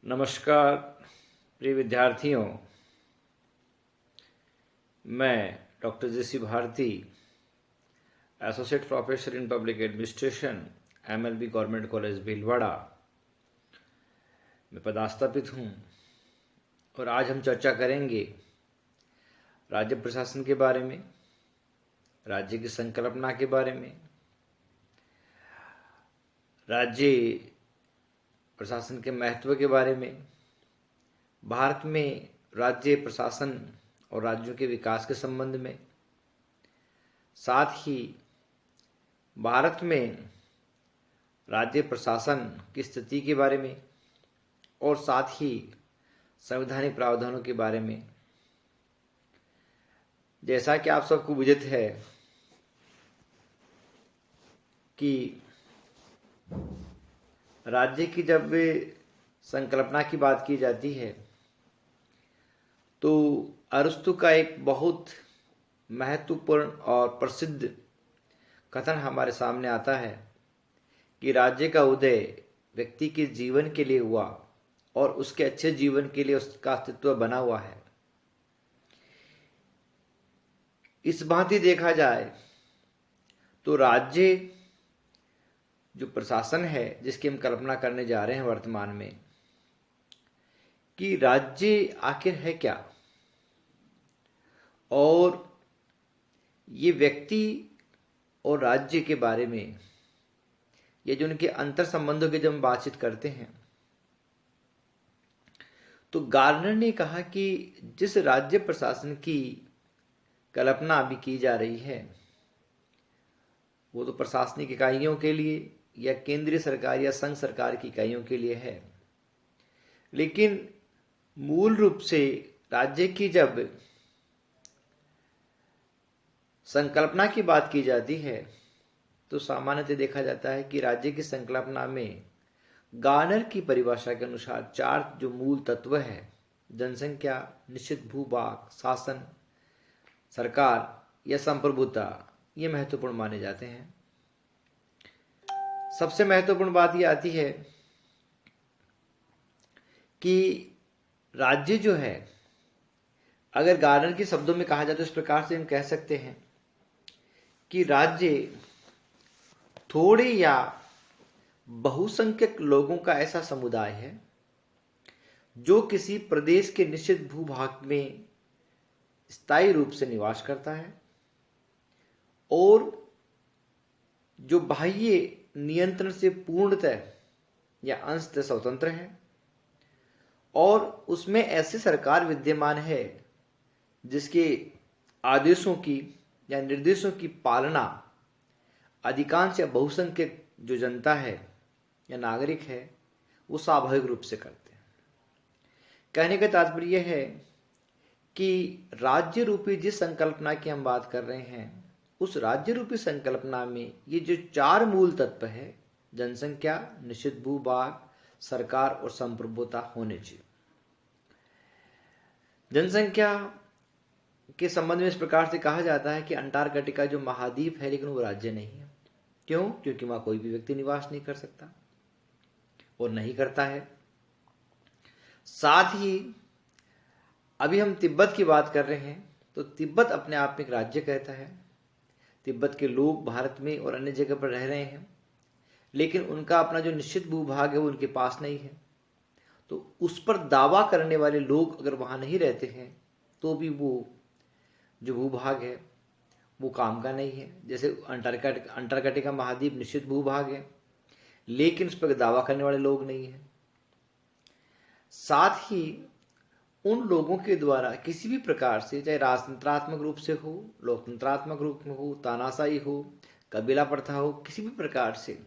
नमस्कार प्रिय विद्यार्थियों। मैं doctor J C Bharti, associate professor in public administration, MLV government college Bhilwara में पदस्थापित हूँ और आज हम चर्चा करेंगे राज्य प्रशासन के बारे में, राज्य की संकल्पना के बारे में, राज्य प्रशासन के महत्व के बारे में, भारत में राज्य प्रशासन और राज्यों के विकास के संबंध में, साथ ही भारत में राज्य प्रशासन की स्थिति के बारे में और साथ ही संवैधानिक प्रावधानों के बारे में। जैसा कि आप सबको विदित है कि राज्य की जब संकल्पना की बात की जाती है तो अरस्तु का एक बहुत महत्वपूर्ण और प्रसिद्ध कथन हमारे सामने आता है कि राज्य का उदय व्यक्ति के जीवन के लिए हुआ और उसके अच्छे जीवन के लिए उसका अस्तित्व बना हुआ है। इस भांति देखा जाए तो राज्य जो प्रशासन है जिसकी हम कल्पना करने जा रहे हैं वर्तमान में, कि राज्य आखिर है क्या और ये व्यक्ति और राज्य के बारे में, ये जो उनके अंतर संबंधों की जब हम बातचीत करते हैं तो गार्नर ने कहा कि जिस राज्य प्रशासन की कल्पना अभी की जा रही है वो तो प्रशासनिक इकाइयों के लिए या केंद्रीय सरकार या संघ सरकार की इकाइयों के लिए है, लेकिन मूल रूप से राज्य की जब संकल्पना की बात की जाती है तो सामान्यतः देखा जाता है कि राज्य की संकल्पना में गार्नर की परिभाषा के अनुसार 4 जो मूल तत्व है, जनसंख्या, निश्चित भूभाग, शासन, सरकार या संप्रभुता, ये महत्वपूर्ण माने जाते हैं। सबसे महत्वपूर्ण बात ये आती है कि राज्य जो है, अगर गार्नर के शब्दों में कहा जाए तो इस प्रकार से हम कह सकते हैं कि राज्य थोड़े या बहुसंख्यक लोगों का ऐसा समुदाय है जो किसी प्रदेश के निश्चित भूभाग में स्थायी रूप से निवास करता है और जो बाह्य नियंत्रण से पूर्णतः या अंशतः स्वतंत्र है और उसमें ऐसी सरकार विद्यमान है जिसके आदेशों की या निर्देशों की पालना अधिकांश या बहुसंख्यक जो जनता है या नागरिक है वो स्वाभाविक रूप से करते हैं। कहने का तात्पर्य यह है कि राज्य रूपी जिस संकल्पना की हम बात कर रहे हैं उस राज्य रूपी संकल्पना में ये जो 4 मूल तत्व है, जनसंख्या, निश्चित भूभाग, सरकार और संप्रभुता होने चाहिए। जनसंख्या के संबंध में इस प्रकार से कहा जाता है कि अंटार्कटिका जो महाद्वीप है लेकिन वो राज्य नहीं है। क्यों? क्योंकि वहां कोई भी व्यक्ति निवास नहीं कर सकता और नहीं करता है। साथ ही अभी हम तिब्बत की बात कर रहे हैं तो तिब्बत अपने आप में एक राज्य कहता है। तिब्बत के लोग भारत में और अन्य जगह पर रह रहे हैं लेकिन उनका अपना जो निश्चित भूभाग है वो उनके पास नहीं है, तो उस पर दावा करने वाले लोग अगर वहां नहीं रहते हैं तो भी वो जो भूभाग है वो काम का नहीं है। जैसे अंटार्कटिका महाद्वीप निश्चित भूभाग है लेकिन उस पर दावा करने वाले लोग नहीं है। साथ ही उन लोगों के द्वारा किसी भी प्रकार से, चाहे राजतंत्रात्मक रूप से हो, लोकतंत्रात्मक रूप में हो, तानाशाही हो, कबीला प्रथा हो, किसी भी प्रकार से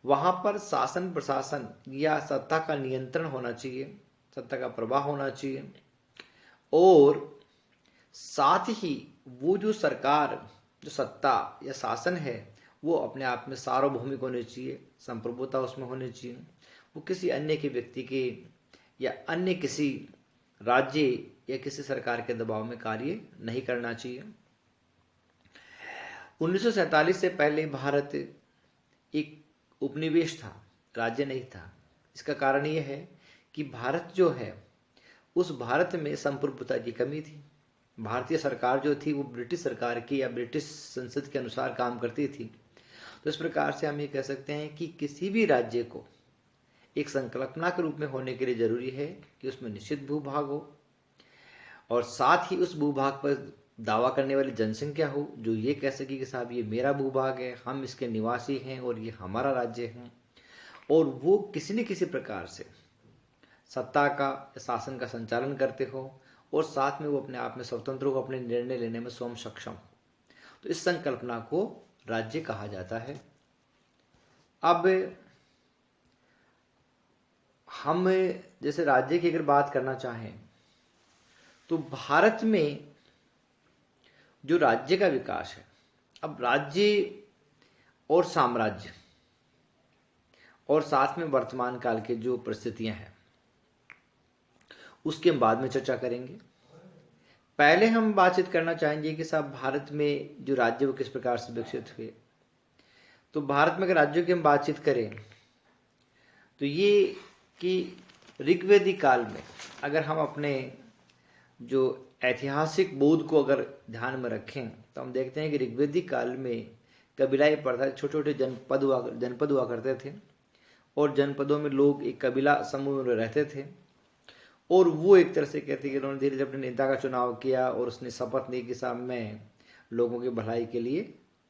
वहां पर शासन प्रशासन या सत्ता का नियंत्रण होना चाहिए, सत्ता का प्रवाह होना चाहिए और साथ ही वो जो सरकार, जो सत्ता या शासन है वो अपने आप में सार्वभौमिक होने चाहिए, संप्रभुता उसमें होनी चाहिए। वो किसी अन्य के व्यक्ति के या अन्य किसी राज्य या किसी सरकार के दबाव में कार्य नहीं करना चाहिए। 1947 से पहले भारत एक उपनिवेश था, राज्य नहीं था। इसका कारण यह है कि भारत जो है, उस भारत में संप्रभुता की कमी थी। भारतीय सरकार जो थी वो ब्रिटिश सरकार की या ब्रिटिश संसद के अनुसार काम करती थी। तो इस प्रकार से हम ये कह सकते हैं कि किसी भी राज्य को एक संकल्पना के रूप में होने के लिए जरूरी है कि उसमें निश्चित भूभाग हो और साथ ही उस भूभाग पर दावा करने वाली जनसंख्या हो जो ये कह सके कि साहब ये मेरा भूभाग है, हम इसके निवासी हैं और ये हमारा राज्य है, और वो किसी न किसी प्रकार से सत्ता का शासन का संचालन करते हो और साथ में वो अपने आप में स्वतंत्र हो, अपने निर्णय लेने में स्वयं सक्षम हो। तो इस संकल्पना को राज्य कहा जाता है। अब हम जैसे राज्य की अगर बात करना चाहें तो भारत में जो राज्य का विकास है, अब राज्य और साम्राज्य और साथ में वर्तमान काल के जो परिस्थितियां हैं उसके हम बाद में चर्चा करेंगे। पहले हम बातचीत करना चाहेंगे कि साहब भारत में जो राज्य वो किस प्रकार से विकसित हुए। तो भारत में अगर राज्यों की हम बातचीत करें तो ये कि ऋग्वेदिक काल में अगर हम अपने जो ऐतिहासिक बोध को अगर ध्यान में रखें तो हम देखते हैं कि ऋग्वेदिक काल में कबीलाई प्रथा, छोटे छोटे जनपद हुआ करते थे और जनपदों में लोग एक कबीला समूह में रहते थे और वो एक तरह से कहते हैं कि उन्होंने धीरे धीरे अपने नेता का चुनाव किया और उसने शपथ ली कि साहब मैं लोगों की भलाई के लिए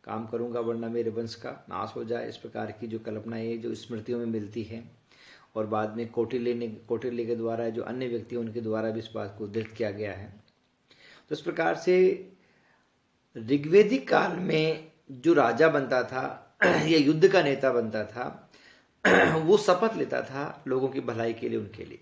काम करूंगा वरना मेरे वंश का नाश हो जाए। इस प्रकार की जो कल्पनाएं जो स्मृतियों में मिलती है और बाद में कौटिल्य के द्वारा जो अन्य व्यक्ति उनके द्वारा भी इस बात को उद्धृत किया गया है। तो इस प्रकार से ऋग्वेदिक काल में जो राजा बनता था या युद्ध का नेता बनता था वो शपथ लेता था लोगों की भलाई के लिए, उनके लिए।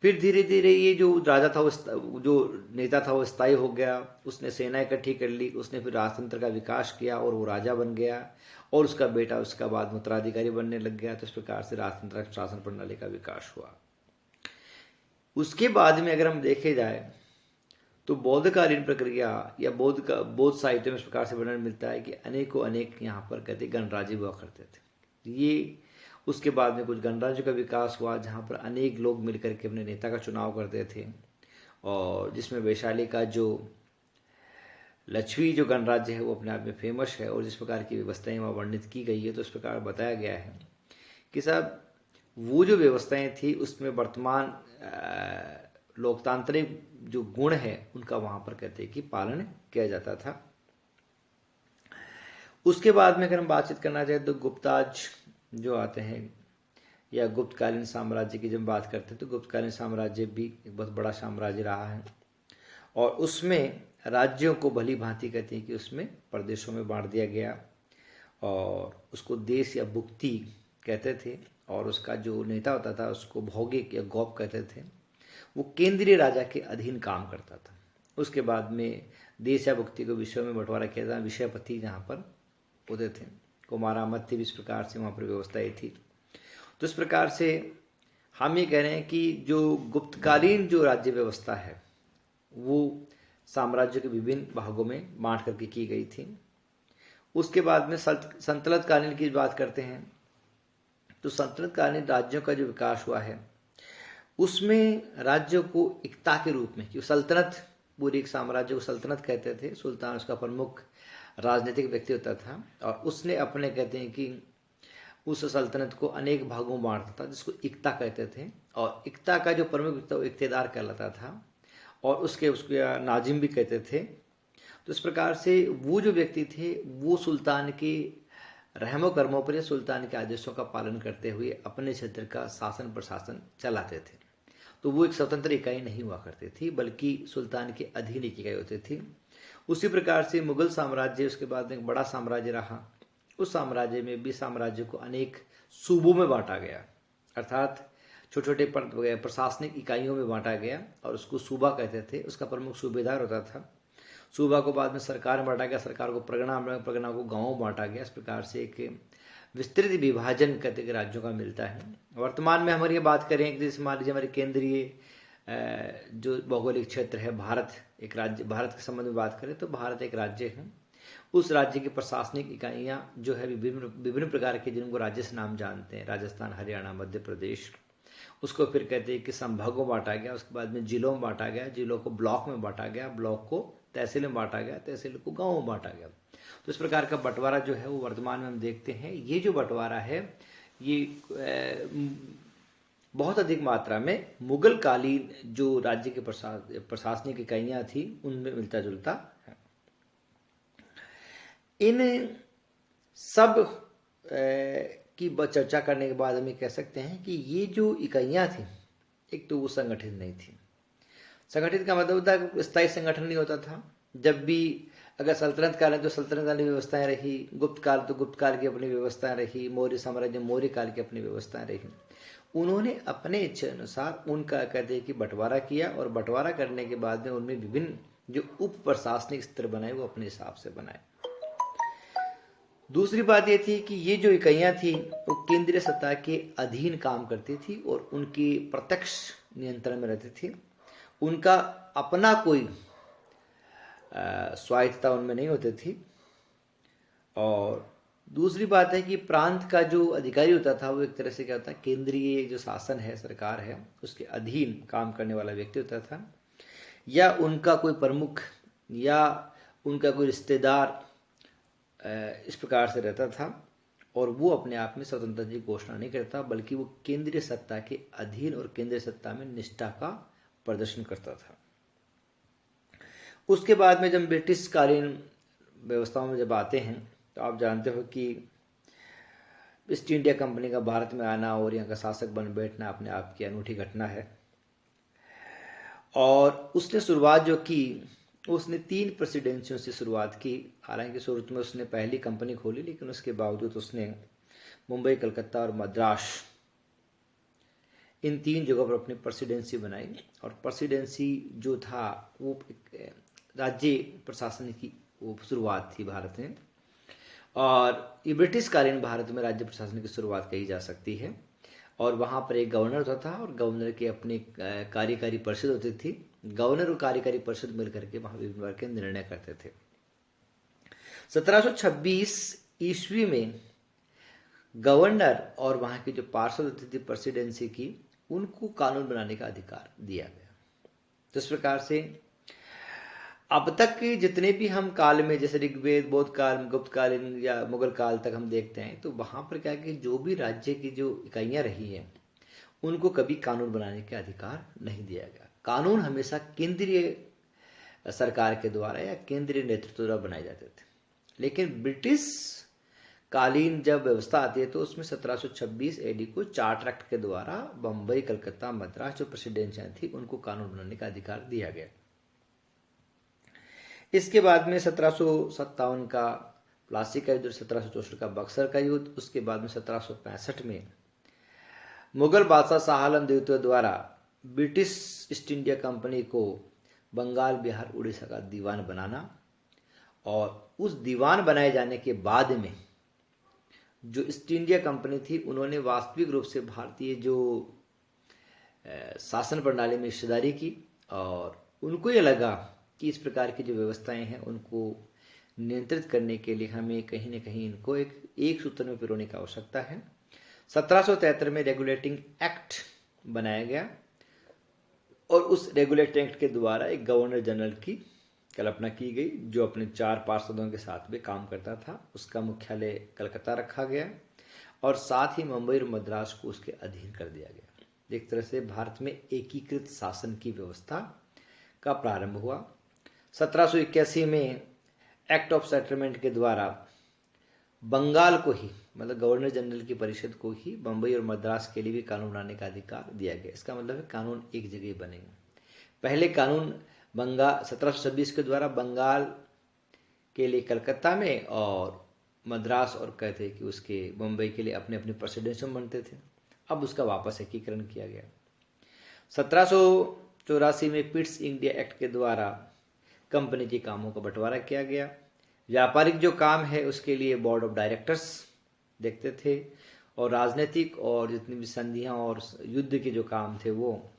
फिर धीरे धीरे ये जो राजा था वो जो नेता था वो स्थायी हो गया, उसने सेना इकट्ठी कर ली, उसने फिर राजतंत्र का विकास किया और वो राजा बन गया और उसका बेटा उसका बाद में उत्तराधिकारी बनने लग गया। तो इस प्रकार से राजतंत्र शासन प्रणाली का विकास हुआ। उसके बाद में अगर हम देखे जाए तो बौद्धकालीन प्रक्रिया या बौद्ध साहित्य में इस प्रकार से वर्णन मिलता है कि अनेकों अनेक यहाँ पर कहते गणराज्य हुआ करते थे। ये उसके बाद में कुछ गणराज्य का विकास हुआ जहाँ पर अनेक लोग मिलकर के अपने नेता का चुनाव करते थे और जिसमें वैशाली का जो लक्ष्मी जो गणराज्य है वो अपने आप में फेमस है और जिस प्रकार की व्यवस्थाएं वहाँ वर्णित की गई है तो इस प्रकार बताया गया है कि साहब वो जो व्यवस्थाएं थी उसमें वर्तमान लोकतांत्रिक जो गुण है उनका वहाँ पर कहते हैं कि पालन किया जाता था। उसके बाद में अगर हम बातचीत करना चाहें तो गुप्ताज जो आते हैं या गुप्तकालीन साम्राज्य की जब बात करते हैं तो गुप्तकालीन साम्राज्य भी एक बहुत बड़ा साम्राज्य रहा है और उसमें राज्यों को भली भांति कहते हैं कि उसमें प्रदेशों में बांट दिया गया और उसको देश या भुक्ति कहते थे और उसका जो नेता होता था उसको भौगिक या गौप कहते थे। वो केंद्रीय राजा के अधीन काम करता था। उसके बाद में देश या भुक्ति को विषयों में बंटवारा किया था, विषयपति जहाँ पर होते थे, कुमारामत्य भी इस प्रकार से वहाँ पर व्यवस्थाएं थी। तो इस प्रकार से हम ये कह रहे हैं कि जो गुप्तकालीन जो राज्य व्यवस्था है वो साम्राज्य के विभिन्न भागों में बांट करके की गई थी। उसके बाद में सल्तनत कालीन की बात करते हैं तो सल्तनत कालीन राज्यों का जो विकास हुआ है उसमें राज्यों को एकता के रूप में, क्योंकि सल्तनत पूरी एक साम्राज्य को सल्तनत कहते थे, सुल्तान उसका प्रमुख राजनीतिक व्यक्ति होता था और उसने अपने कहते हैं कि उस सल्तनत को अनेक भागों में बांटता था जिसको इक्ता कहते थे और इक्ता का जो प्रमुख व्यक्ति वो इक्तेदार कहलाता था और उसके नाजिम भी कहते थे। तो इस प्रकार से वो जो व्यक्ति थे वो सुल्तान के रहमो कर्मों पर सुल्तान के आदेशों का पालन करते हुए अपने क्षेत्र का शासन प्रशासन चलाते थे। तो वो एक स्वतंत्र इकाई नहीं हुआ करती थी बल्कि सुल्तान के अधीन एक इकाई होती थी। उसी प्रकार से मुगल साम्राज्य उसके बाद एक बड़ा साम्राज्य रहा। उस साम्राज्य में भी साम्राज्य को अनेक सूबों में बांटा गया, अर्थात छोटे छोटे प्रशासनिक इकाइयों में बांटा गया और उसको सूबा कहते थे। उसका प्रमुख सूबेदार होता था। सूबा को बाद में सरकार में बांटा गया, सरकार को परगना, परगना को गाँव में बांटा गया। इस प्रकार से एक विस्तृत विभाजन कहते के राज्यों का मिलता है। वर्तमान में हमारी ये बात करें कि जैसे मान लीजिए हमारे केंद्रीय जो भौगोलिक क्षेत्र है भारत, एक राज्य, भारत के संबंध में बात करें तो भारत एक राज्य है। उस राज्य की प्रशासनिक इकाइयाँ जो है विभिन्न प्रकार के जिनको राज्य से नाम जानते हैं, राजस्थान, हरियाणा, मध्य प्रदेश, उसको फिर कहते हैं कि संभागों में बांटा गया, उसके बाद में जिलों में बांटा गया, जिलों को ब्लॉक में बांटा गया, ब्लॉक को तहसील में बांटा गया, तहसील को गाँव में बांटा गया। तो इस प्रकार का बंटवारा जो है वो वर्तमान में हम देखते हैं। ये जो बंटवारा है ये बहुत अधिक मात्रा में मुगल कालीन जो राज्य के प्रशासनिक इकाइयाँ थी उनमें मिलता जुलता है। इन सब की चर्चा करने के बाद हम ये कह सकते हैं कि ये जो इकाइयाँ थी, एक तो वो संगठित नहीं थी। संगठित का मतलब होता है स्थायी संगठन नहीं होता था। जब भी अगर सल्तनत काल है तो सल्तनत वाली व्यवस्थाएं रही, गुप्त काल तो गुप्त काल की अपनी व्यवस्थाएं रही, मौर्य साम्राज्य मौर्य काल की अपनी व्यवस्थाएं रही। उन्होंने अपने इच्छा अनुसार उनका कहते हैं कि बंटवारा किया, और बंटवारा करने के बाद में उनमें विभिन्न जो उप प्रशासनिक स्तर बनाए वो अपने हिसाब से बनाए। दूसरी बात ये थी कि ये जो इकाइयाँ थी वो केंद्रीय सत्ता के अधीन काम करती थी और उनकी प्रत्यक्ष नियंत्रण में रहती थी। उनका अपना कोई स्वायत्तता उनमें नहीं होती थी। और दूसरी बात है कि प्रांत का जो अधिकारी होता था वो एक तरह से क्या होता है, केंद्रीय जो शासन है, सरकार है, उसके अधीन काम करने वाला व्यक्ति होता था, या उनका कोई प्रमुख या उनका कोई रिश्तेदार इस प्रकार से रहता था। और वो अपने आप में स्वतंत्रता की घोषणा नहीं करता, बल्कि वो केंद्रीय सत्ता के अधीन और केंद्रीय सत्ता में निष्ठा का प्रदर्शन करता था। उसके बाद में जब ब्रिटिश कालीन व्यवस्थाओं में जब आते हैं तो आप जानते हो कि ईस्ट इंडिया कंपनी का भारत में आना और यहाँ का शासक बन बैठना अपने आप की अनूठी घटना है। और उसने शुरुआत जो की उसने 3 प्रेसिडेंसियों से शुरुआत की। हालांकि शुरू में उसने पहली कंपनी खोली, लेकिन उसके बावजूद उसने मुंबई, कलकत्ता और मद्रास इन 3 जगहों पर अपनी प्रेसिडेंसी बनाई। और प्रेसिडेंसी जो था वो राज्य प्रशासन की वो शुरुआत थी भारत में, और ये ब्रिटिश कालीन भारत में राज्य प्रशासन की शुरुआत कही जा सकती है। और वहाँ पर एक गवर्नर होता था और गवर्नर की अपनी कार्यकारी परिषद होती थी। गवर्नर और कार्यकारी परिषद मिलकर के वहाँ विभिन्न प्रकार के निर्णय करते थे। 1726 ईस्वी में गवर्नर और वहाँ की जो पार्षद होती थी प्रेसिडेंसी की, उनको कानून बनाने का अधिकार दिया गया। तो इस प्रकार से अब तक के जितने भी हम काल में, जैसे ऋग्वेद, बौद्ध काल, गुप्त कालीन या मुगल काल तक हम देखते हैं, तो वहाँ पर क्या है कि जो भी राज्य की जो इकाइयाँ रही हैं उनको कभी कानून बनाने का अधिकार नहीं दिया गया। कानून हमेशा केंद्रीय सरकार के द्वारा या केंद्रीय नेतृत्व द्वारा बनाए जाते थे। लेकिन ब्रिटिश कालीन जब व्यवस्था आती है तो उसमें 1726 एडी को चार्टर एक्ट के द्वारा बम्बई, कलकत्ता, मद्रास जो प्रेसिडेंसियां थी उनको कानून बनाने का अधिकार दिया गया। इसके बाद में 1757 का प्लासी का युद्ध, 1764 का बक्सर का युद्ध, उसके बाद में 1765 में मुगल बादशाह शाह आलम द्वितीय द्वारा ब्रिटिश ईस्ट इंडिया कंपनी को बंगाल, बिहार, उड़ीसा का दीवान बनाना, और उस दीवान बनाए जाने के बाद में जो ईस्ट इंडिया कंपनी थी उन्होंने वास्तविक रूप से भारतीय जो शासन प्रणाली में हिस्सेदारी की, और उनको ये लगा कि इस प्रकार की जो व्यवस्थाएं हैं उनको नियंत्रित करने के लिए हमें कहीं न कहीं इनको एक सूत्र में पिरोने की आवश्यकता है। 1773 में रेगुलेटिंग एक्ट बनाया गया, और उस रेगुलेटिंग एक्ट के द्वारा एक गवर्नर जनरल की कल्पना की गई जो अपने 4 पार्षदों के साथ भी काम करता था। उसका मुख्यालय कलकत्ता रखा गया और साथ ही मुंबई और मद्रास को उसके अधीन कर दिया गया। एक तरह से भारत में एकीकृत शासन की व्यवस्था का प्रारंभ हुआ। 1781 में एक्ट ऑफ सेटलमेंट के द्वारा बंगाल को ही, मतलब गवर्नर जनरल की परिषद को ही बम्बई और मद्रास के लिए भी कानून बनाने का अधिकार दिया गया। इसका मतलब है कानून एक जगह बनेगा। पहले कानून 1726 के द्वारा बंगाल के लिए कलकत्ता में और मद्रास और कहते हैं कि उसके मुंबई के लिए अपने अपने प्रेसिडेंसी बनते थे। अब उसका वापस एकीकरण किया गया। 1784 में पिट्स इंडिया एक्ट के द्वारा कंपनी के कामों का बंटवारा किया गया। व्यापारिक जो काम है उसके लिए बोर्ड ऑफ डायरेक्टर्स देखते थे, और राजनीतिक और जितनी भी संधियां और युद्ध के जो काम थे वो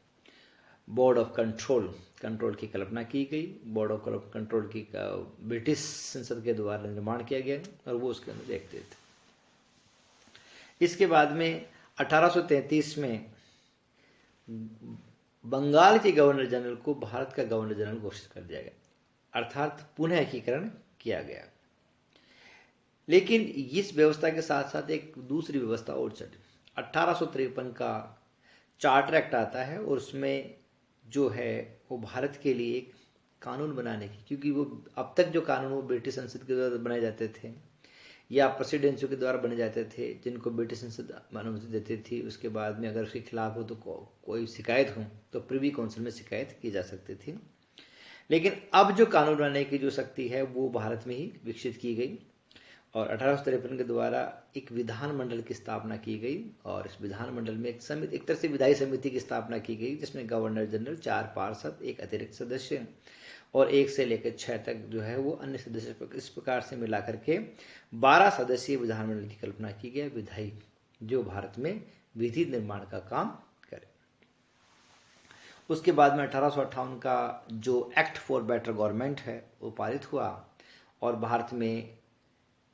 बोर्ड ऑफ कंट्रोल की कल्पना की गई। बोर्ड ऑफ कंट्रोल की ब्रिटिश संसद के द्वारा निर्माण किया गया और वो उसके अंदर देखते थे। इसके बाद में 1833 में बंगाल के गवर्नर जनरल को भारत का गवर्नर जनरल घोषित कर दिया गया, अर्थात पुनः एकीकरण किया गया। लेकिन इस व्यवस्था के साथ साथ एक दूसरी व्यवस्था और चली। 1853 का चार्टर एक्ट आता है और उसमें जो है वो भारत के लिए एक कानून बनाने की, क्योंकि वो अब तक जो कानून वो ब्रिटिश संसद के द्वारा बनाए जाते थे या प्रेसिडेंसियों के द्वारा बने जाते थे, जिनको ब्रिटिश संसद अनुमति देती थी। उसके बाद में अगर उसके खिलाफ हो तो कोई शिकायत हो तो प्रिवी काउंसिल में शिकायत की जा सकती थी। लेकिन अब जो कानून बनाने की जो शक्ति है वो भारत में ही विकसित की गई और 1853 के द्वारा एक विधानमंडल की स्थापना की गई और इस विधानमंडल में एक समिति, एक तरह से विधायी समिति की स्थापना की गई, जिसमें गवर्नर जनरल, 4 पार्षद, एक अतिरिक्त सदस्य और 1 से लेकर 6 तक जो है वो अन्य सदस्य, इस प्रकार से मिला करके 12 सदस्यीय विधानमंडल की कल्पना की गई, विधायी, जो भारत में विधि निर्माण का काम करे। उसके बाद में 1858 का जो एक्ट फॉर बेटर गवर्नमेंट है वो पारित हुआ और भारत में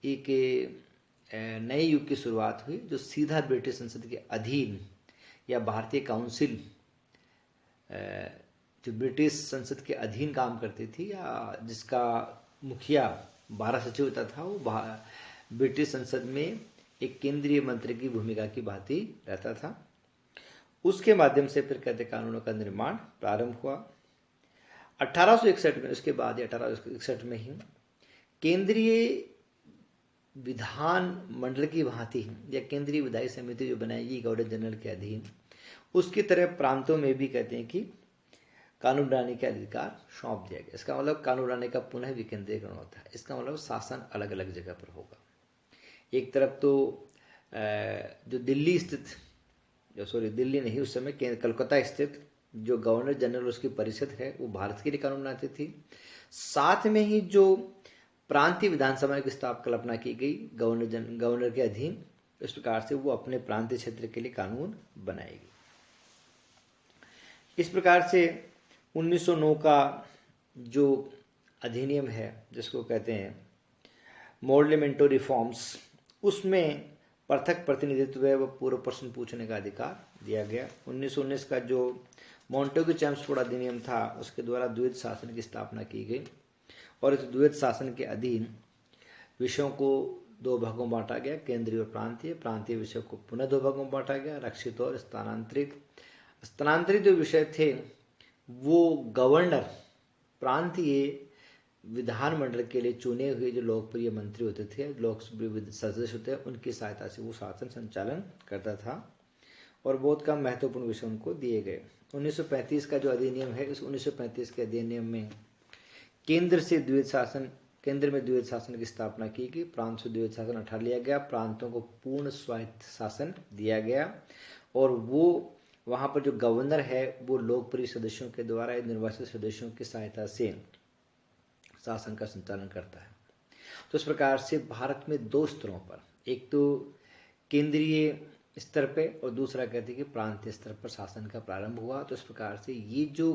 एक नए युग की शुरुआत हुई, जो सीधा ब्रिटिश संसद के अधीन या भारतीय काउंसिल, जो ब्रिटिश संसद के अधीन काम करती थी या जिसका मुखिया 12 सचिव होता था, वो ब्रिटिश संसद में एक केंद्रीय मंत्री की भूमिका की भांति रहता था। उसके माध्यम से फिर कहते कानूनों का निर्माण प्रारंभ हुआ 1861 में। उसके बाद 1861 में ही केंद्रीय विधान मंडल की भांति या केंद्रीय विधायी समिति जो बनाएगी गवर्नर जनरल के अधीन, उसकी तरह प्रांतों में भी कहते हैं कि कानून बनाने का अधिकार सौंप दिया गया। इसका मतलब कानून बनाने का पुनः विकेंद्रीकरण होता है। इसका मतलब शासन अलग अलग जगह पर होगा। एक तरफ तो जो दिल्ली स्थित, दिल्ली नहीं, उस समय कलकत्ता स्थित जो गवर्नर जनरल उसकी परिषद है वो भारत के लिए कानून बनाती थी। साथ में ही जो प्रांतीय विधानसभा की कल्पना की गई गवर्नर के अधीन, इस प्रकार से वो अपने प्रांतीय क्षेत्र के लिए कानून बनाएगी। इस प्रकार से 1909 का जो अधिनियम है जिसको कहते हैं मॉडलेमेंटो रिफॉर्म्स, उसमें पृथक प्रतिनिधित्व है, वह पूर्व प्रश्न पूछने का अधिकार दिया गया। 1919 का जो मॉन्टेग्यू चेम्सफोर्ड अधिनियम था उसके द्वारा द्वैध शासन की स्थापना की गई और इस द्वैध शासन के अधीन विषयों को 2 भागों में बांटा गया, केंद्रीय और प्रांतीय। प्रांतीय विषयों को पुनः 2 भागों में बांटा गया, रक्षित और स्थानांतरित। स्थानांतरित जो विषय थे वो गवर्नर, प्रांतीय विधानमंडल के लिए चुने हुए जो लोकप्रिय मंत्री होते थे, लोकप्रिय सदस्य होते हैं, उनकी सहायता से वो शासन संचालन करता था और बहुत कम महत्वपूर्ण विषय उनको दिए गए। 1935 का जो अधिनियम है, इस 1935 के अधिनियम में केंद्र में द्वैध शासन की स्थापना की गई, प्रांत से द्वैध शासन हटा लिया गया, प्रांतों को पूर्ण स्वायत्त शासन दिया गया और वो वहाँ पर जो गवर्नर है वो लोकप्रिय सदस्यों के द्वारा निर्वाचित सदस्यों की सहायता से शासन का संचालन करता है। तो इस प्रकार से भारत में 2 स्तरों पर, एक तो केंद्रीय स्तर पे और दूसरा कहते हैं कि प्रांतीय स्तर पर शासन का प्रारंभ हुआ। तो इस प्रकार से ये जो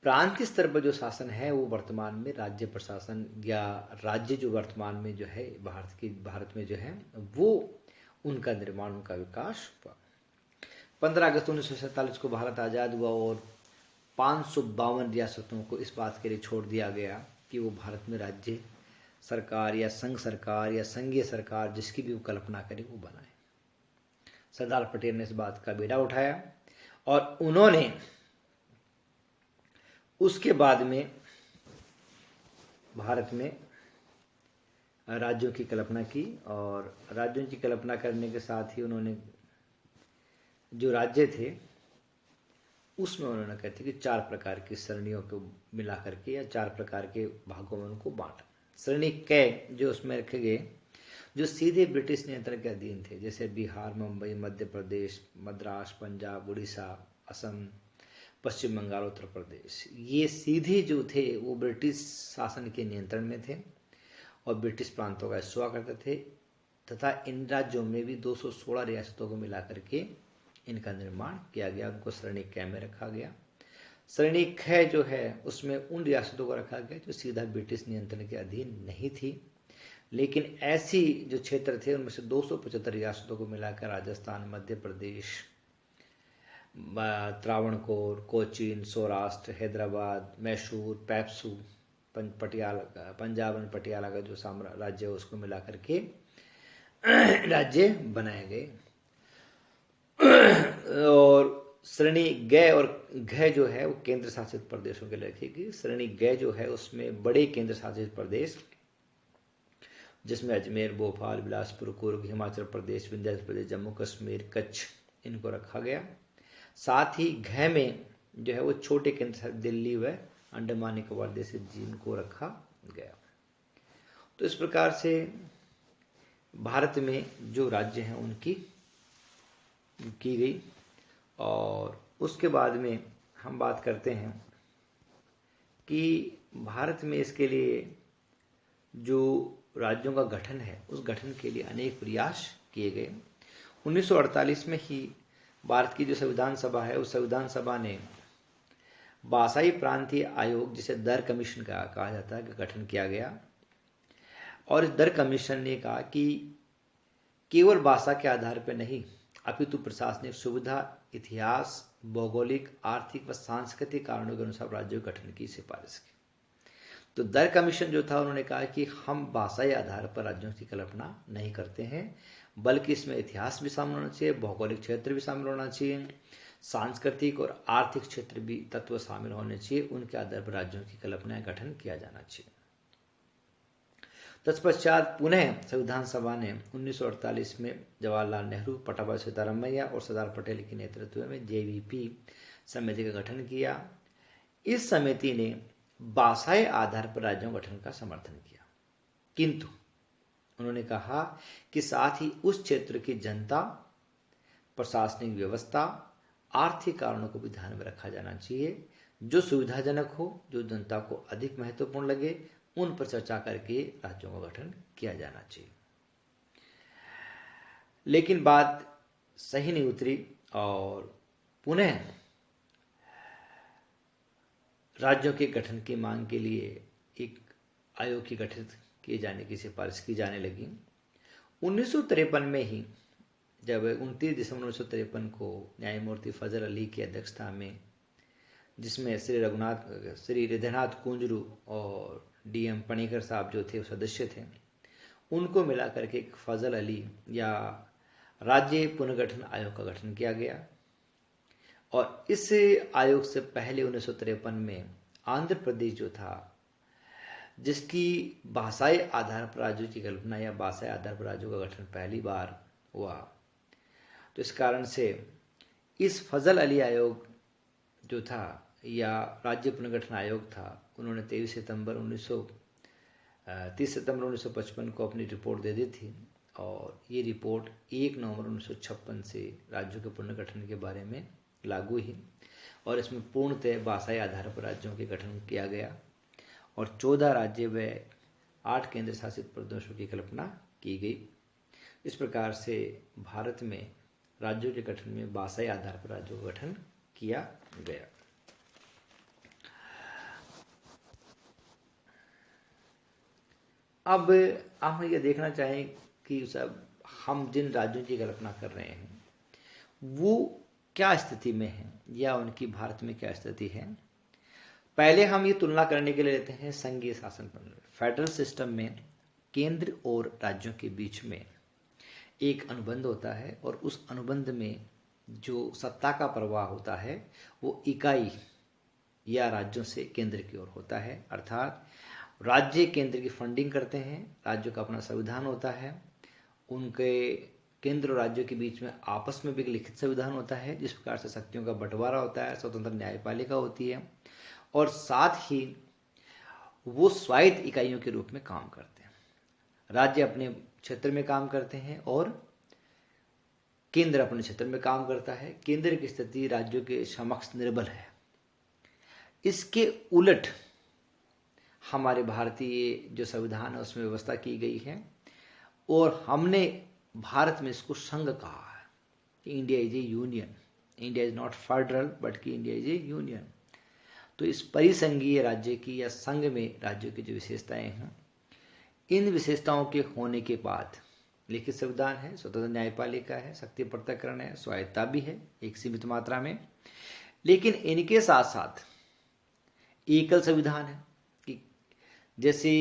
प्रांतीय स्तर पर जो शासन है वो वर्तमान में राज्य प्रशासन या राज्य जो वर्तमान में जो है भारत में जो है वो उनका निर्माण, उनका विकास हुआ। 15 अगस्त 1947 को भारत आज़ाद हुआ और 552 रियासतों को इस बात के लिए छोड़ दिया गया कि वो भारत में राज्य सरकार या संघ सरकार या संघीय सरकार जिसकी भी वो कल्पना करे वो बनाए। सरदार पटेल ने इस बात का बीड़ा उठाया और उन्होंने उसके बाद में भारत में राज्यों की कल्पना की और राज्यों की कल्पना करने के साथ ही उन्होंने जो राज्य थे उसमें उन्होंने कहते कि 4 प्रकार की श्रेणियों को मिला करके या 4 प्रकार के भागों में उनको बांटा। श्रेणी क जो उसमें रखे गए जो सीधे ब्रिटिश नियंत्रण के अधीन थे, जैसे बिहार, मुंबई, मध्य प्रदेश, मद्रास, पंजाब, उड़ीसा, असम, पश्चिम बंगाल, उत्तर प्रदेश, ये सीधे जो थे वो ब्रिटिश शासन के नियंत्रण में थे और ब्रिटिश प्रांतों का हिस्सा करते थे तथा इन राज्यों में भी 216 रियासतों को मिला करके इनका निर्माण किया गया, उनको श्रेणी क में रखा गया। श्रेणी ख जो है उसमें उन रियासतों को रखा गया जो सीधा ब्रिटिश नियंत्रण के अधीन नहीं थी, लेकिन ऐसी जो क्षेत्र थे उनमें से 275 रियासतों को मिलाकर राजस्थान, मध्य प्रदेश, त्रावणकोर, कोचीन, सौराष्ट्र, हैदराबाद, मैसूर, पैप्सू, पटियाला, पंजाब एंड पटियाला का जो राज्य है उसको मिला करके राज्य बनाए गए। और श्रेणी ग और घ जो है वो केंद्र शासित प्रदेशों के लिए रखेगी। श्रेणी ग जो है उसमें बड़े केंद्र शासित प्रदेश, जिसमें अजमेर, भोपाल, बिलासपुर, कुर्ग, हिमाचल प्रदेश, विंध्याचल प्रदेश, जम्मू कश्मीर, कच्छ, इनको रखा गया। साथ ही घ में जो है वो छोटे केंद्र शासित दिल्ली व अंडमान निकोबार देश जिनको रखा गया। तो इस प्रकार से भारत में जो राज्य हैं उनकी की गई। और उसके बाद में हम बात करते हैं कि भारत में इसके लिए जो राज्यों का गठन है उस गठन के लिए अनेक प्रयास किए गए। 1948 में ही भारत की जो संविधान सभा है उस संविधान सभा ने बासाई प्रांतीय आयोग, जिसे दर कमीशन का कहा जाता है, का गठन किया गया। और इस दर कमीशन ने कहा कि केवल भाषा के आधार पर नहीं अपितु प्रशासनिक सुविधा, इतिहास, भौगोलिक, आर्थिक व सांस्कृतिक कारणों के अनुसार राज्यों के गठन की सिफारिश की। तो दर कमीशन जो था उन्होंने कहा कि हम भाषाई आधार पर राज्यों की कल्पना नहीं करते हैं, बल्कि इसमें इतिहास भी शामिल होना चाहिए, भौगोलिक क्षेत्र भी शामिल होना चाहिए, सांस्कृतिक और आर्थिक क्षेत्र भी तत्व शामिल होने चाहिए। उनके आधार पर राज्यों की कल्पना गठन किया जाना चाहिए। तत्पश्चात पुनः संविधान सभा ने 1948 में जवाहरलाल नेहरू, पट्टाभाई सीतारामैया और सरदार पटेल के नेतृत्व में जेवीपी समिति का गठन किया। इस समिति ने भाषाई आधार पर राज्यों गठन का समर्थन किया, किंतु उन्होंने कहा कि साथ ही उस क्षेत्र की जनता, प्रशासनिक व्यवस्था, आर्थिक कारणों को भी ध्यान में रखा जाना चाहिए। जो सुविधाजनक हो, जो जनता को अधिक महत्वपूर्ण लगे, उन पर चर्चा करके राज्यों का गठन किया जाना चाहिए। लेकिन बात सही नहीं उतरी और पुनः राज्यों के गठन की मांग के लिए एक आयोग की गठित किए जाने की सिफारिश की जाने लगी। 1953 में ही जब 29 दिसंबर 1953 को न्यायमूर्ति फजल अली की अध्यक्षता में, जिसमें श्री हृदयनाथ कुंजरू और डीएम पणिकर साहब जो थे सदस्य थे, उनको मिला करके एक फजल अली या राज्य पुनर्गठन आयोग का गठन किया गया। और इस आयोग से पहले 1953 में आंध्र प्रदेश जो था, जिसकी भाषाई आधार पर राज्यों की कल्पना या भाषाई आधार पर राज्यों का गठन पहली बार हुआ, तो इस कारण से इस फजल अली आयोग जो था या राज्य पुनर्गठन आयोग था, उन्होंने 30 सितंबर 1955 को अपनी रिपोर्ट दे दी थी। और ये रिपोर्ट 1 नवंबर 1956 से राज्यों के पुनर्गठन के बारे में लागू ही, और इसमें पूर्णतः भाषाई आधार पर राज्यों के गठन किया गया और 14 राज्य व 8 केंद्र शासित प्रदेशों की कल्पना की गई। इस प्रकार से भारत में राज्यों के गठन में भाषाई आधार पर राज्यों का गठन किया गया। अब हम ये देखना चाहें कि सब हम जिन राज्यों की कल्पना कर रहे हैं वो क्या स्थिति में है या उनकी भारत में क्या स्थिति है। पहले हम ये तुलना करने के लिए लेते हैं संघीय शासन प्रणाली। फेडरल सिस्टम में केंद्र और राज्यों के बीच में एक अनुबंध होता है और उस अनुबंध में जो सत्ता का प्रवाह होता है वो इकाई या राज्यों से केंद्र की ओर होता है। अर्थात राज्य केंद्र की फंडिंग करते हैं, राज्यों का अपना संविधान होता है, उनके केंद्र और राज्यों के बीच में आपस में भी एक लिखित संविधान होता है, जिस प्रकार से शक्तियों का बंटवारा होता है, स्वतंत्र न्यायपालिका होती है और साथ ही वो स्वायत्त इकाइयों के रूप में काम करते हैं। राज्य अपने क्षेत्र में काम करते हैं और केंद्र अपने क्षेत्र में काम करता है। केंद्र की स्थिति राज्यों के समक्ष निर्बल है। इसके उलट हमारे भारतीय जो संविधान है उसमें व्यवस्था की गई है और हमने भारत में इसको संघ कहा है कि India is A union. India is not federal but कि इंडिया इज ए यूनियन। तो इस परिसंघीय राज्य की या संघ में राज्यों की जो विशेषताएं हैं, इन विशेषताओं के होने के बाद लिखित संविधान है, स्वतंत्र न्यायपालिका है, शक्ति पृथक्करण है, स्वायत्ता भी है एक सीमित मात्रा में। लेकिन इनके साथ साथ एकल संविधान है कि जैसे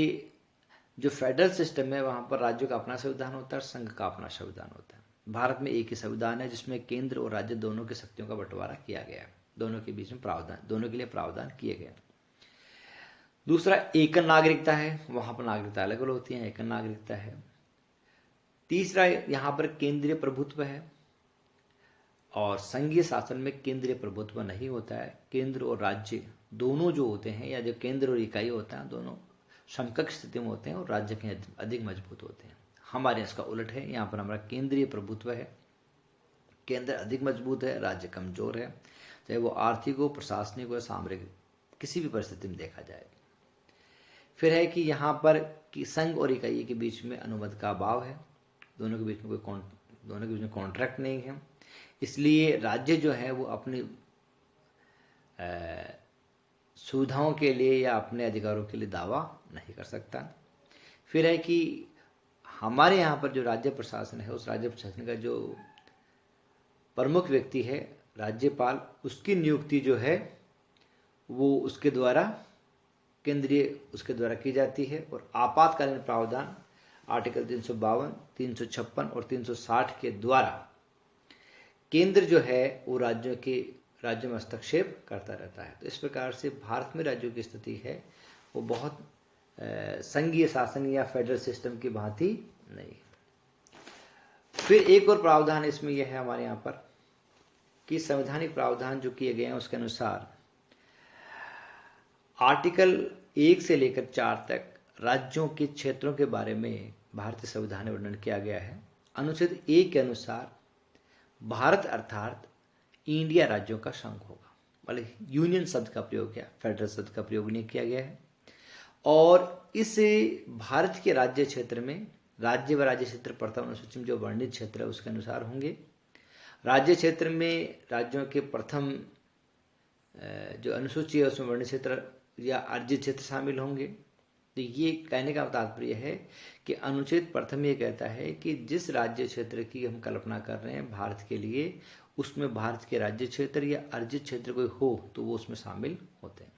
जो फेडरल सिस्टम है वहाँ पर राज्यों का अपना संविधान होता है और संघ का अपना संविधान होता है। भारत में एक ही संविधान है जिसमें केंद्र और राज्य दोनों की शक्तियों का बंटवारा किया गया है, दोनों के बीच में प्रावधान, दोनों के लिए प्रावधान किए गए। दूसरा एकल नागरिकता है, वहाँ पर नागरिकता अलग अलग होती है, एकल नागरिकता है। तीसरा यहाँ पर केंद्रीय प्रभुत्व है और संघीय शासन में केंद्रीय प्रभुत्व नहीं होता है। केंद्र और राज्य दोनों जो होते हैं या जो केंद्र और इकाई होता है दोनों समकक्ष स्थिति में होते हैं और राज्य के अधिक मजबूत होते हैं। हमारे इसका उलट है, यहाँ पर हमारा केंद्रीय प्रभुत्व है, केंद्र अधिक मजबूत है, राज्य कमजोर है, चाहे वो आर्थिक हो, प्रशासनिक हो, सामरिक, किसी भी परिस्थिति में देखा जाए। फिर है कि यहाँ पर कि संघ और इकाई के बीच में अनुमति का अभाव है, दोनों के बीच में कॉन्ट्रैक्ट नहीं है, इसलिए राज्य जो है वो अपनी सुविधाओं के लिए या अपने अधिकारों के लिए दावा नहीं कर सकता। फिर है कि हमारे यहाँ पर जो राज्य प्रशासन है उस राज्य प्रशासन का जो प्रमुख व्यक्ति है राज्यपाल, उसकी नियुक्ति जो है वो उसके द्वारा की जाती है। और आपातकालीन प्रावधान आर्टिकल 352, 356 और 360 के द्वारा केंद्र जो है वो राज्यों में हस्तक्षेप करता रहता है। तो इस प्रकार से भारत में राज्यों की स्थिति है वो बहुत संघीय शासन या फेडरल सिस्टम की भांति नहीं है। फिर एक और प्रावधान इसमें यह है हमारे यहाँ पर कि संवैधानिक प्रावधान जो किए गए हैं उसके अनुसार आर्टिकल 1 से लेकर 4 तक राज्यों के क्षेत्रों के बारे में भारतीय संविधान में वर्णन किया गया है। अनुच्छेद 1 के अनुसार भारत अर्थात इंडिया राज्यों का संघ होगा, मतलब यूनियन शब्द का प्रयोग किया, फेडरल शब्द का प्रयोग नहीं किया गया है। और इस भारत के राज्य क्षेत्र में राज्य व राज्य क्षेत्र प्रथम अनुसूची में जो वर्णित क्षेत्र है उसके अनुसार होंगे। राज्य क्षेत्र में राज्यों के प्रथम जो अनुसूची है उसमें वर्णित क्षेत्र या अर्जित क्षेत्र शामिल होंगे। तो ये कहने का तात्पर्य है कि अनुच्छेद प्रथम ये कहता है कि जिस राज्य क्षेत्र की हम कल्पना कर रहे हैं भारत के लिए, उसमें भारत के राज्य क्षेत्र या अर्जित क्षेत्र कोई हो तो वो उसमें शामिल होते हैं।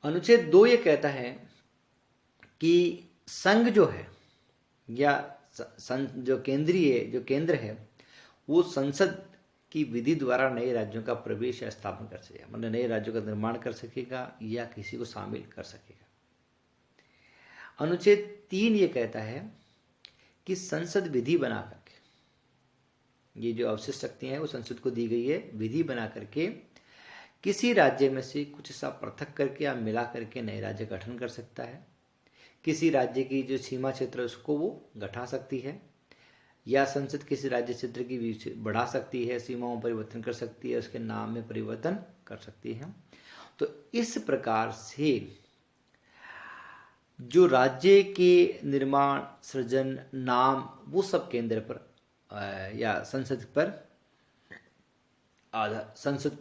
अनुच्छेद 2 ये कहता है कि संघ जो है या जो केंद्र है वो संसद की विधि द्वारा नए राज्यों का प्रवेश या स्थापन कर सकेगा, मतलब नए राज्यों का निर्माण कर सकेगा या किसी को शामिल कर सकेगा। अनुच्छेद 3 ये कहता है कि संसद विधि बना करके, ये जो अवशिष्ट शक्तियां हैं वो संसद को दी गई है, विधि बना करके किसी राज्य में से कुछ हिस्सा पृथक करके या मिला करके नए राज्य गठन कर सकता है। किसी राज्य की जो सीमा क्षेत्र है उसको वो घटा सकती है, या संसद किसी राज्य क्षेत्र की बढ़ा सकती है, सीमाओं में परिवर्तन कर सकती है, उसके नाम में परिवर्तन कर सकती है। तो इस प्रकार से जो राज्य के निर्माण, सृजन, नाम वो सब केंद्र पर या संसद पर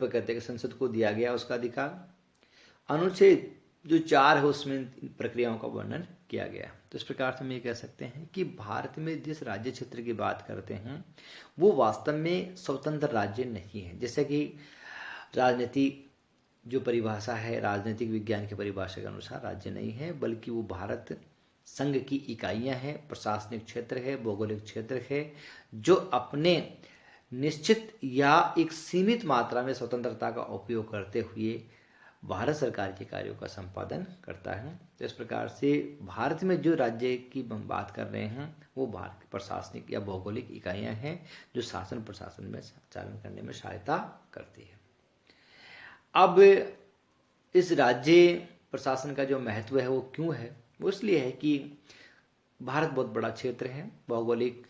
कहते हैं कि संसद को दिया गया उसका अधिकार। अनुच्छेद जो 4 है उसमें प्रक्रियाओं का वर्णन किया गया। तो इस प्रकार से हम ये कह सकते हैं कि भारत में जिस राज्य क्षेत्र की बात करते हैं वो वास्तव में स्वतंत्र राज्य नहीं है। जैसे कि राजनीति जो परिभाषा है राजनीतिक विज्ञान की परिभाषा के अनुसार राज्य नहीं है, बल्कि वो भारत संघ की इकाइयां हैं, प्रशासनिक क्षेत्र है, भौगोलिक क्षेत्र है, जो अपने निश्चित या एक सीमित मात्रा में स्वतंत्रता का उपयोग करते हुए भारत सरकार के कार्यों का संपादन करता है। तो इस प्रकार से भारत में जो राज्य की हम बात कर रहे हैं वो भारत की प्रशासनिक या भौगोलिक इकाइयां हैं जो शासन प्रशासन में संचालन करने में सहायता करती है। अब इस राज्य प्रशासन का जो महत्व है वो क्यों है? वो इसलिए है कि भारत बहुत बड़ा क्षेत्र है भौगोलिक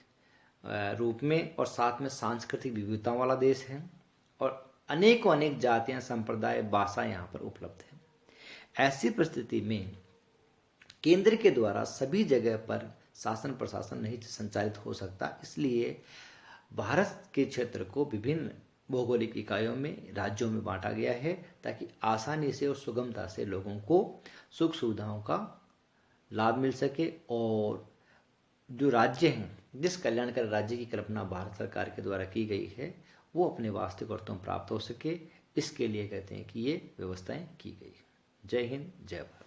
रूप में, और साथ में सांस्कृतिक विविधताओं वाला देश है, और अनेक जातियां, संप्रदाय, भाषा यहाँ पर उपलब्ध है। ऐसी परिस्थिति में केंद्र के द्वारा सभी जगह पर शासन प्रशासन नहीं संचालित हो सकता, इसलिए भारत के क्षेत्र को विभिन्न भौगोलिक इकाइयों में, राज्यों में बांटा गया है ताकि आसानी से और सुगमता से लोगों को सुख सुविधाओं का लाभ मिल सके और जो राज्य हैं, जिस कल्याणकारी राज्य की कल्पना भारत सरकार के द्वारा की गई है, वो अपने वास्तविक अर्थों में प्राप्त हो सके, इसके लिए कहते हैं कि ये व्यवस्थाएं की गई। जय हिंद, जय भारत।